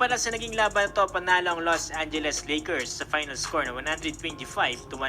pala sa naging laban to, panalo ang Los Angeles Lakers sa final score na 125-111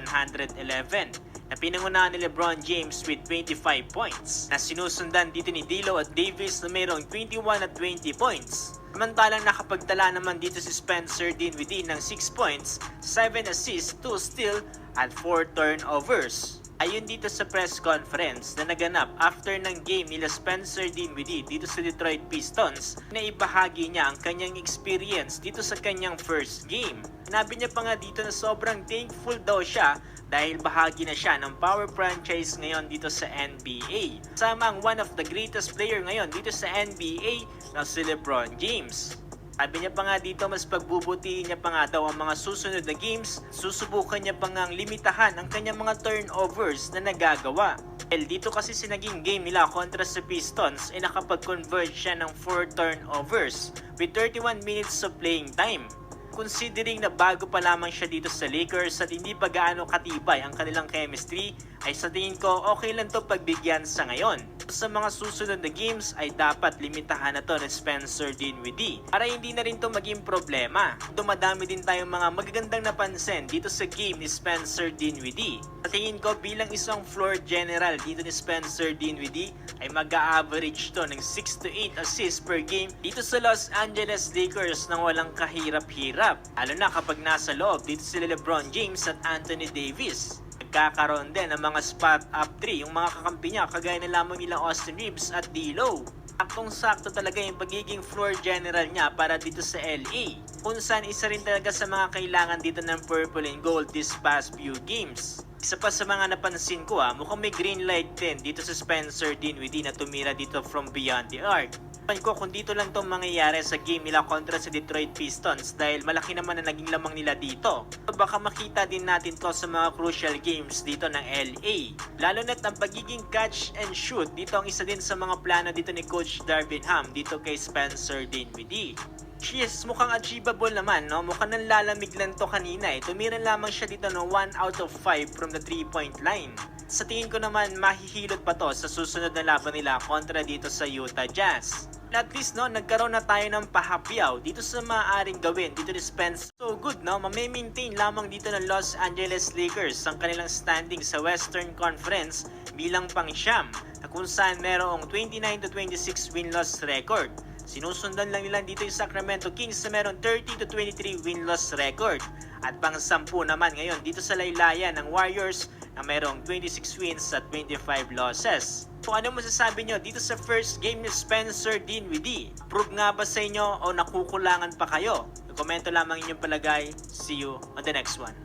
na pinangunahan ni LeBron James with 25 points na sinusundan dito ni D'Lo at Davis na mayroong 21 at 20 points. Samantalang nakapagtala naman dito si Spencer Dinwiddie ng 6 points, 7 assists, 2 steals at 4 turnovers. Ayun dito sa press conference na naganap after ng game nila Spencer Dinwiddie dito sa Detroit Pistons, na ibahagi niya ang kanyang experience dito sa kanyang first game. Sinabi niya pa nga dito na sobrang thankful daw siya dahil bahagi na siya ng power franchise ngayon dito sa NBA. Sama ang one of the greatest player ngayon dito sa NBA na si LeBron James. Sabi niya pa nga dito, mas pagbubutihin niya pa nga daw ang mga susunod na games, susubukan niya pa nga limitahan ang kanyang mga turnovers na nagagawa. Dahil dito kasi sinaging game nila kontra sa Pistons ay nakapag-convert siya ng 4 turnovers with 31 minutes of playing time. Considering na bago pa lamang siya dito sa Lakers at hindi pa gaano katibay ang kanilang chemistry, ay sa tingin ko okay lang to pagbigyan sa ngayon. Sa mga susunod na games ay dapat limitahan na to ni Spencer Dinwiddie para hindi na rin to maging problema. Dumadami din tayong mga magagandang napansin dito sa game ni Spencer Dinwiddie. Sa tingin ko bilang isang floor general dito ni Spencer Dinwiddie ay mag-a-average to ng 6 to 8 assists per game dito sa Los Angeles Lakers nang walang kahirap-hirap. Lalo na kapag nasa loob dito sila LeBron James at Anthony Davis. Nagkakaroon din ng mga spot up 3 yung mga kakampi niya kagaya na lamang nila Austin Reeves at D'Lo. Saktong-sakto talaga yung pagiging floor general niya para dito sa LA, kung saan isa rin talaga sa mga kailangan dito ng purple and gold this past few games. Isa pa sa mga napansin ko mukhang may green light din dito sa Spencer Dinwiddie na tumira dito from beyond the arc. Ko kung dito lang itong mangyayari sa game nila kontra sa Detroit Pistons dahil malaki naman na naging lamang nila dito. Baka makita din natin to sa mga crucial games dito ng LA. Lalo na't ang pagiging catch and shoot dito ang isa din sa mga plano dito ni Coach Darvin Ham dito kay Spencer Dinwiddie. Yes, mukhang achievable naman, no? Mukhang nanlalamig lang to kanina Tumira lamang siya dito no 1 out of 5 from the 3-point line. Sa tingin ko naman mahihilot pa to sa susunod na laban nila kontra dito sa Utah Jazz. At least nagkaroon na tayo ng pahapyaw dito sa maaaring gawin dito ni Spence. So good mamaintain lamang dito ng Los Angeles Lakers ang kanilang standing sa Western Conference bilang pang-siyam na kung saan merong 29-26 win-loss record. Sinusundan lang nila dito yung Sacramento Kings na meron 30-23 win-loss record. At pang-10 naman ngayon dito sa laylayan ng Warriors na merong 26 wins at 25 losses. So ano masasabi nyo dito sa first game ni Spencer Dinwiddie? Prove nga ba sa inyo o nakukulangan pa kayo? Komento lamang inyong palagay. See you on the next one.